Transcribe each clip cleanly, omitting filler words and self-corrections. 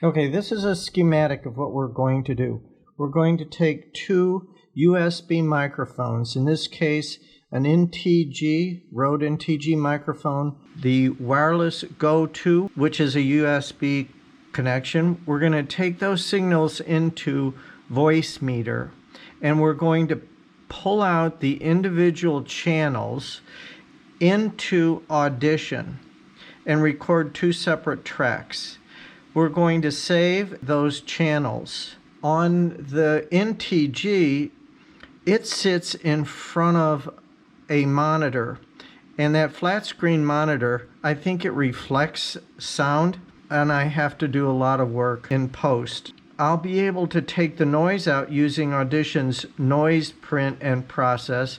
Okay, this is a schematic of what we're going to do. We're going to take two USB microphones, in this case an Rode NTG microphone, the wireless Go 2, which is a USB connection. We're going to take those signals into VoiceMeeter, and we're going to pull out the individual channels into Audition and record two separate tracks. We're going to save those channels. On the NTG, it sits in front of a monitor, and that flat screen monitor, I think it reflects sound, and I have to do a lot of work in post. I'll be able to take the noise out using Audition's noise print and process,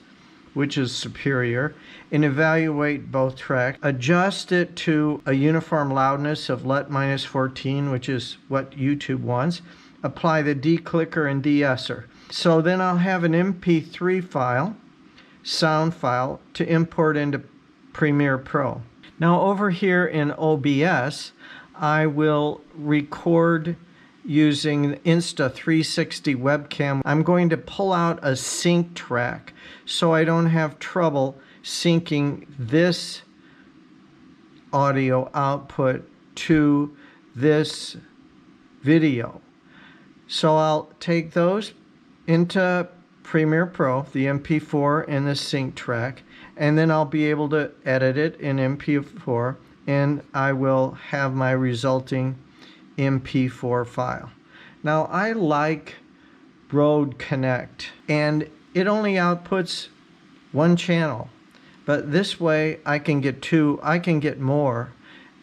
which is superior, and evaluate both tracks. Adjust it to a uniform loudness of LUT -14, which is what YouTube wants. Apply the declicker and de-esser. So then I'll have an MP3 file, sound file, to import into Premiere Pro. Now over here in OBS, I will record using Insta360 Webcam. I'm going to pull out a sync track so I don't have trouble syncing this audio output to this video. So I'll take those into Premiere Pro, the MP4 and the sync track, and then I'll be able to edit it in MP4, and I will have my resulting MP4 file. Now I like Rode Connect, and it only outputs one channel, but this way I can get two, I can get more,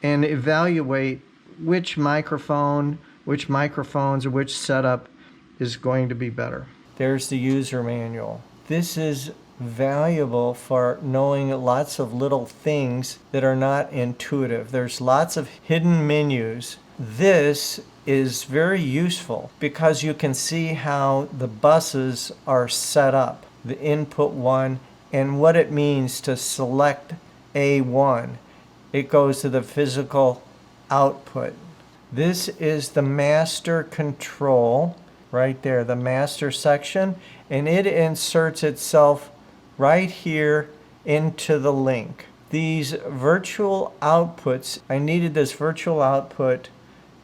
and evaluate which microphone, which microphones, or which setup is going to be better. There's the user manual. This is valuable for knowing lots of little things that are not intuitive. There's lots of hidden menus. This is very useful because you can see how the buses are set up, the input one, and what it means to select A1. It goes to the physical output. This is the master control right there, the master section, and it inserts itself right here into the link. These virtual outputs, I needed this virtual output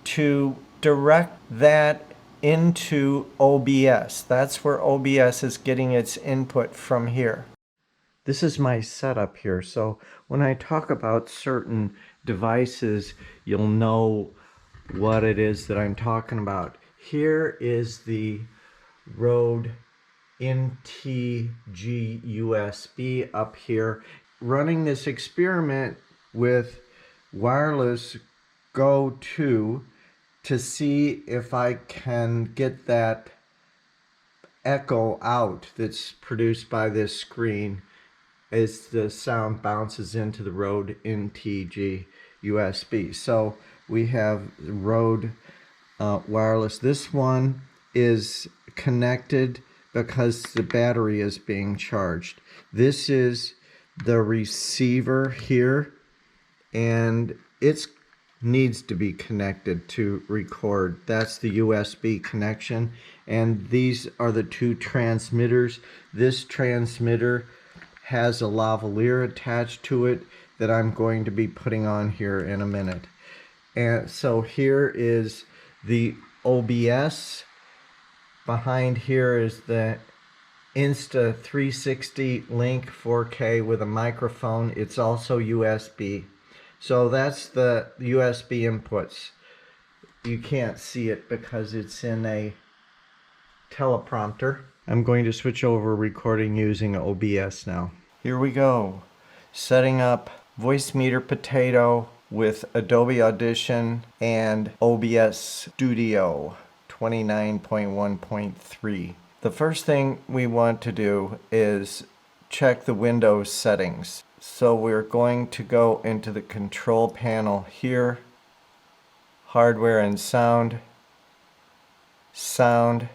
to direct that into OBS. That's where OBS is getting its input from here. This is my setup here, so when I talk about certain devices, you'll know what it is that I'm talking about. Here is the Rode NTG USB up here, running this experiment with wireless Go 2 to see if I can get that echo out that's produced by this screen as the sound bounces into the Rode NTG USB. So we have Rode wireless. This one is connected because the battery is being charged. This is the receiver here, and it needs to be connected to record. That's the USB connection, and these are the two transmitters. This transmitter has a lavalier attached to it that I'm going to be putting on here in a minute. And so here is the OBS. Behind here is the Insta360 Link 4K with a microphone. It's also USB. So that's the USB inputs. You can't see it because it's in a teleprompter. I'm going to switch over recording using OBS now. Here we go. Setting up VoiceMeeter Potato with Adobe Audition and OBS Studio 29.1.3. The first thing we want to do is check the Windows settings. So we're going to go into the control panel here, hardware and sound, sound.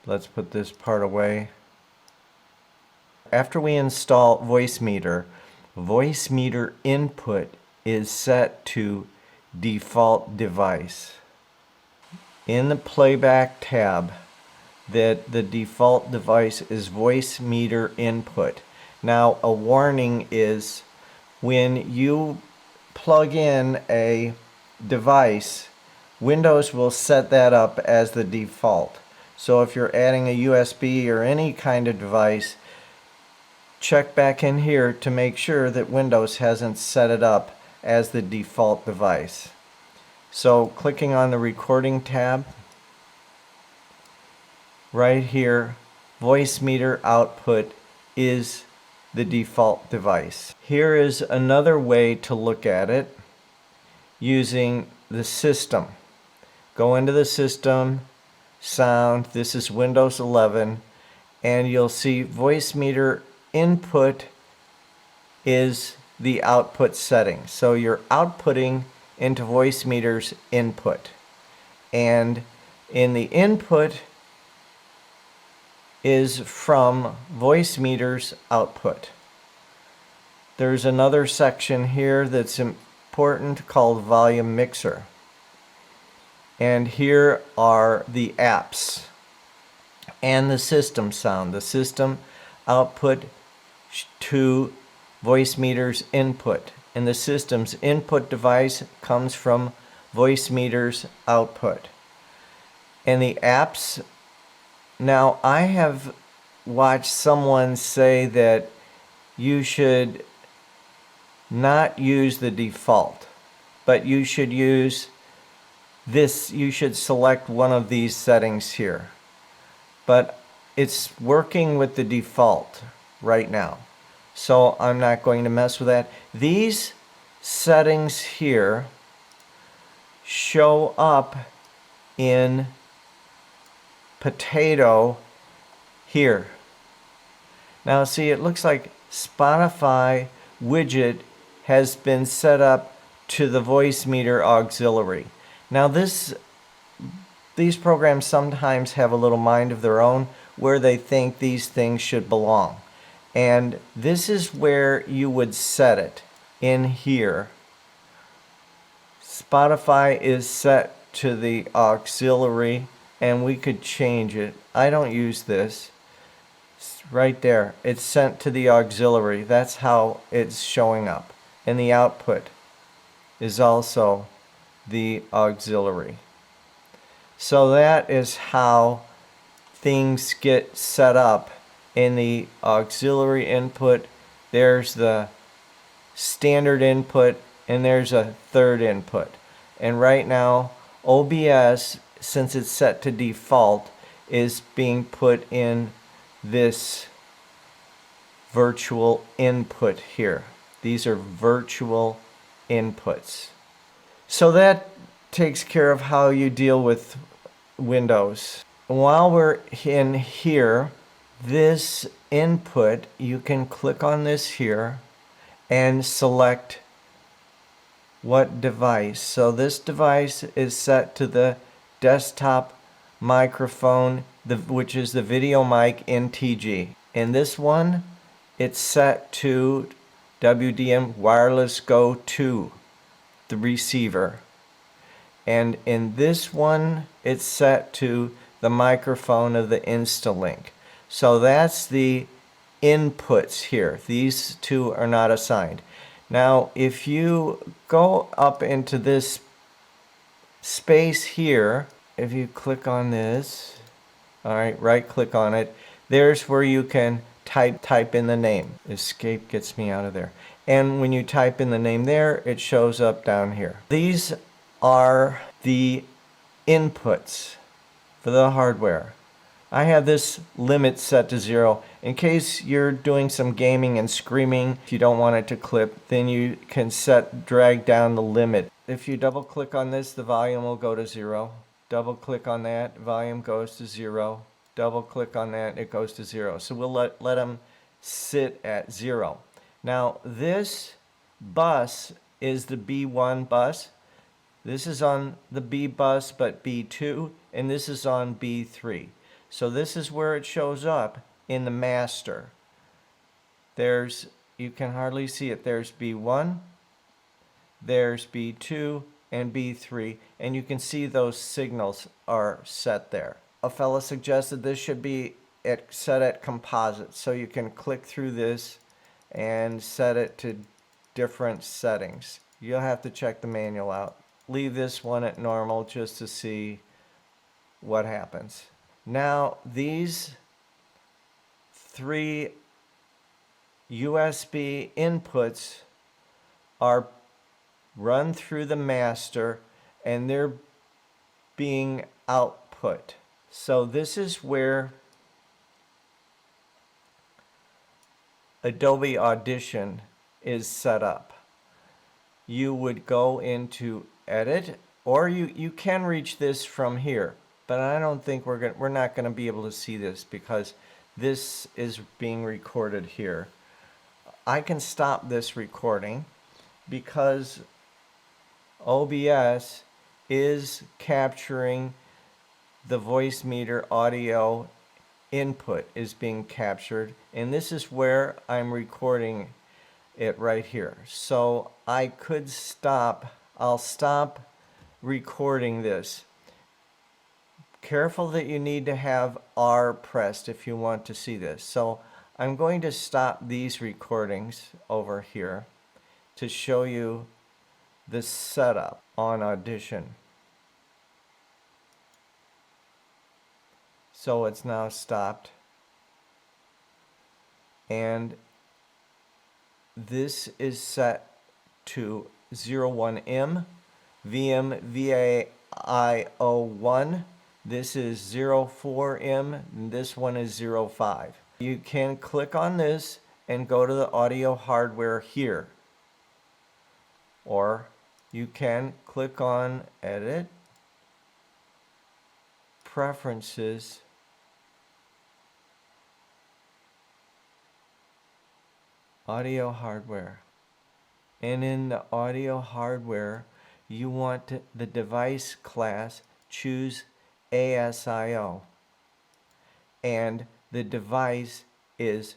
Let's put this part away. After we install VoiceMeeter, VoiceMeeter input is set to default device. In the playback tab, that the default device is VoiceMeeter input. Now, a warning is when you plug in a device, Windows will set that up as the default. So if you're adding a USB or any kind of device, check back in here to make sure that Windows hasn't set it up as the default device. So clicking on the recording tab, right here, VoiceMeeter output is the default device. Here is another way to look at it using the system. Go into the system, sound, this is Windows 11, and you'll see VoiceMeeter input is the output setting. So you're outputting into VoiceMeeter's input. And in the input is from VoiceMeeter's output. There's another section here that's important called Volume Mixer. And here are the apps and the system sound. The system output to VoiceMeeter's input. And the system's input device comes from VoiceMeeter's output. And the apps, now I have watched someone say that you should not use the default, but you should use this, you should select one of these settings here. But it's working with the default right now, so I'm not going to mess with that. These settings here show up in Potato here. Now see, it looks like Spotify widget has been set up to the VoiceMeeter auxiliary. Now these programs sometimes have a little mind of their own where they think these things should belong. And this is where you would set it in here. Spotify is set to the auxiliary, and we could change it. I don't use this. It's right there. It's sent to the auxiliary. That's how it's showing up. And the output is also the auxiliary. So that is how things get set up in the auxiliary input. There's the standard input, and there's a third input. And right now, OBS, since it's set to default, is being put in this virtual input here. These are virtual inputs. So that takes care of how you deal with Windows. While we're in here, this input, you can click on this here and select what device. So this device is set to the desktop microphone, which is the video mic in TG. In this one, it's set to WDM Wireless Go 2, the receiver. And in this one, it's set to the microphone of the Instalink. So that's the inputs here. These two are not assigned. Now, if you go up into this space here, if you click on this, all right, right click on it, there's where you can type in the name. Escape gets me out of there. And when you type in the name there, it shows up down here. These are the inputs for the hardware. I have this limit set to 0. In case you're doing some gaming and screaming, if you don't want it to clip, then you can drag down the limit. If you double click on this, the volume will go to 0. Double click on that, volume goes to 0. Double click on that, it goes to 0. So we'll let them sit at 0. Now this bus is the B1 bus. This is on the B bus but B2, and this is on B3. So this is where it shows up in the master. You can hardly see it. There's B1, there's B2, and B3, and you can see those signals are set there. A fella suggested this should be set at composite, so you can click through this and set it to different settings. You'll have to check the manual out. Leave this one at normal just to see what happens. Now these 3 USB inputs are run through the master and they're being output. So this is where Adobe Audition is set up. You would go into edit, or you can reach this from here, but I don't think we're not going to be able to see this because this is being recorded here. I can stop this recording because OBS is capturing the VoiceMeeter audio input is being captured, and this is where I'm recording it right here. So I could stop. I'll stop recording this. Careful that you need to have R pressed if you want to see this. So I'm going to stop these recordings over here to show you the setup on Audition. So it's now stopped, and this is set to 01M, VM VAIO1. This is 04M, and this one is 05. You can click on this and go to the audio hardware here, or you can click on Edit, Preferences, Audio Hardware. And in the audio hardware, you want the device class, choose ASIO. And the device is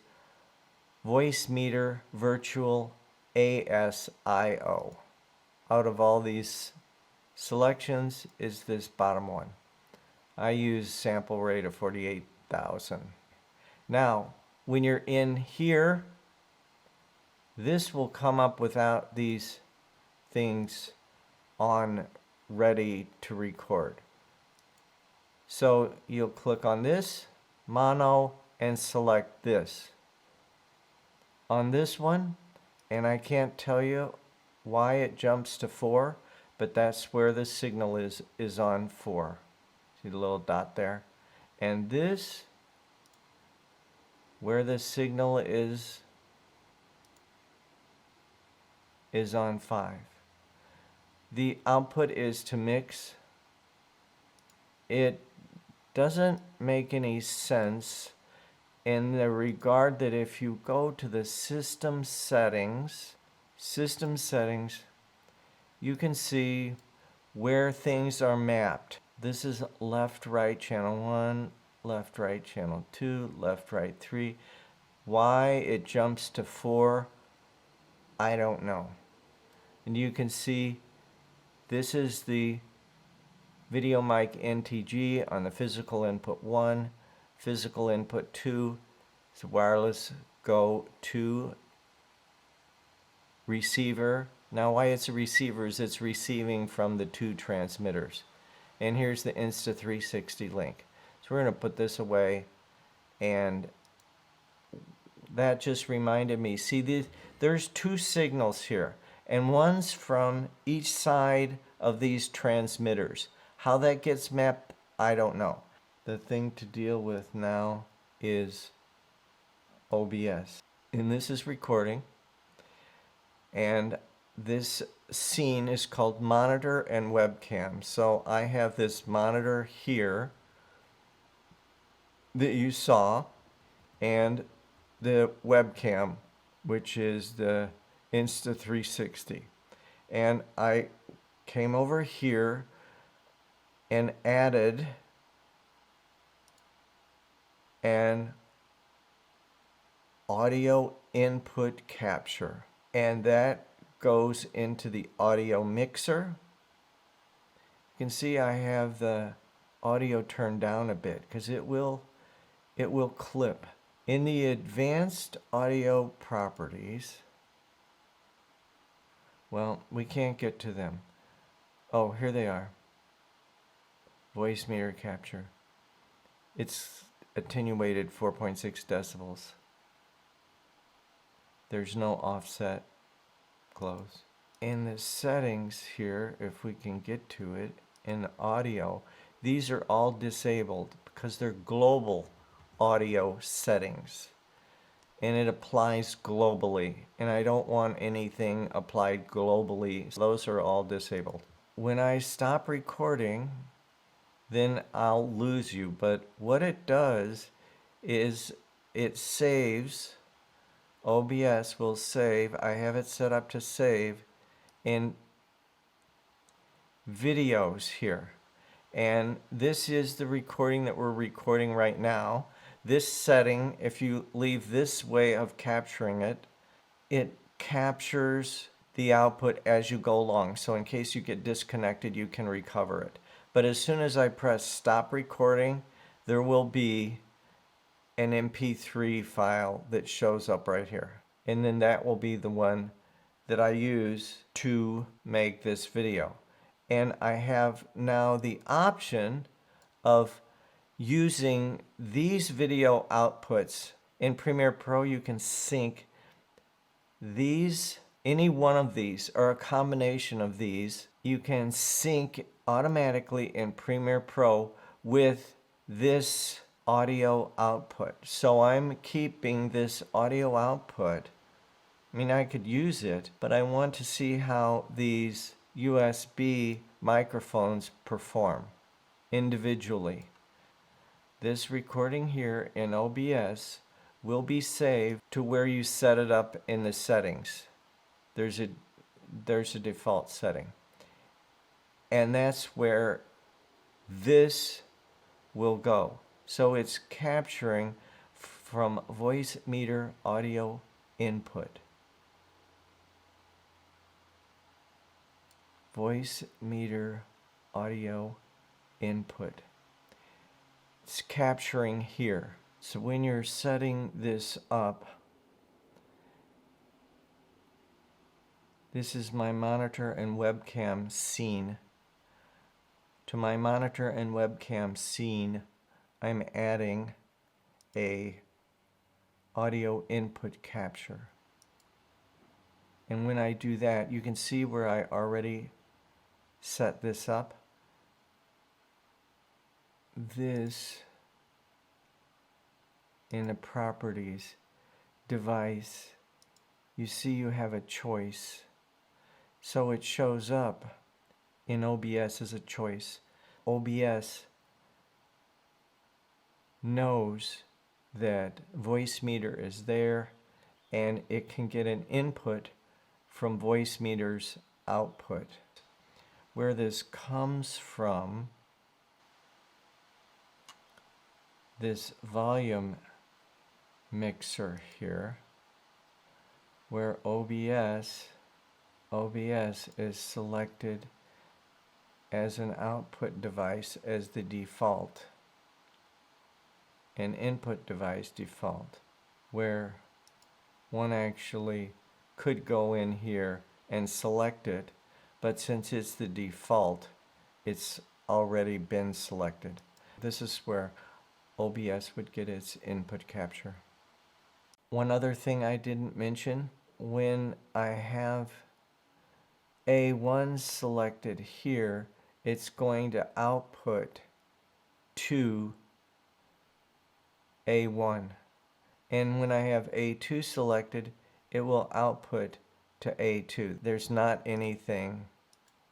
VoiceMeeter Virtual ASIO. Out of all these selections is this bottom one. I use sample rate of 48,000. Now, when you're in here, this will come up without these things on ready to record. So you'll click on this, mono, and select this. On this one, and I can't tell you why it jumps to 4, but that's where the signal is on 4. See the little dot there? And this, where the signal is on 5. The output is to mix. It doesn't make any sense in the regard that if you go to the system settings, you can see where things are mapped. This is left, right, channel 1, left, right, channel 2, left, right, 3. Why it jumps to 4, I don't know. And you can see this is the video mic NTG on the physical input 1, physical input 2, it's wireless go to receiver. Now why it's a receiver is it's receiving from the 2 transmitters. And here's the Insta360 link. So we're going to put this away, and that just reminded me, see, there's 2 signals here, and one's from each side of these transmitters. How that gets mapped, I don't know. The thing to deal with now is OBS. And this is recording, and this scene is called Monitor and Webcam. So I have this monitor here that you saw, and the webcam, which is the Insta360. And I came over here and added an audio input capture, and that goes into the audio mixer, You can see I have the audio turned down a bit because it will clip. In the advanced audio properties, well, we can't get to them. Oh, here they are. VoiceMeeter capture. It's attenuated 4.6 decibels. There's no offset. Close. In the settings here, if we can get to it, in audio, these are all disabled because they're global audio settings. And it applies globally. And I don't want anything applied globally. So those are all disabled. When I stop recording, then I'll lose you. But what it does is it saves. OBS will save. I have it set up to save in videos here. And this is the recording that we're recording right now. This setting, if you leave this way of capturing it, it captures the output as you go along. So in case you get disconnected, you can recover it. But as soon as I press stop recording, there will be an MP3 file that shows up right here. And then that will be the one that I use to make this video. And I have now the option of using these video outputs. In Premiere Pro, you can sync these, any one of these, or a combination of these. You can sync automatically in Premiere Pro with this audio output. So I'm keeping this audio output. I mean, I could use it, but I want to see how these USB microphones perform individually. This recording here in OBS will be saved to where you set it up in the settings. There's a default setting. And that's where this will go. So it's capturing from VoiceMeeter audio input. VoiceMeeter audio input. It's capturing here. So when you're setting this up, this is my monitor and webcam scene. To my monitor and webcam scene, I'm adding a audio input capture. And when I do that, you can see where I already set this up. This in the properties, device, you see you have a choice. So it shows up in OBS as a choice. OBS knows that VoiceMeeter is there and it can get an input from VoiceMeeter's output. Where this comes from, this volume mixer here, where OBS is selected as an output device as the default, an input device default, where one actually could go in here and select it, but since it's the default, it's already been selected. This is where OBS would get its input capture. One other thing I didn't mention, when I have A1 selected here, it's going to output to A1. And when I have A2 selected, it will output to A2. There's not anything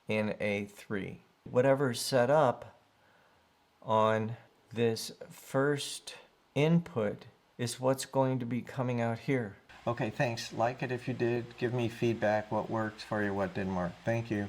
in A3. Whatever's set up on this first input is what's going to be coming out here. Okay, thanks. Like it if you did. Give me feedback, what worked for you, what didn't work. Thank you.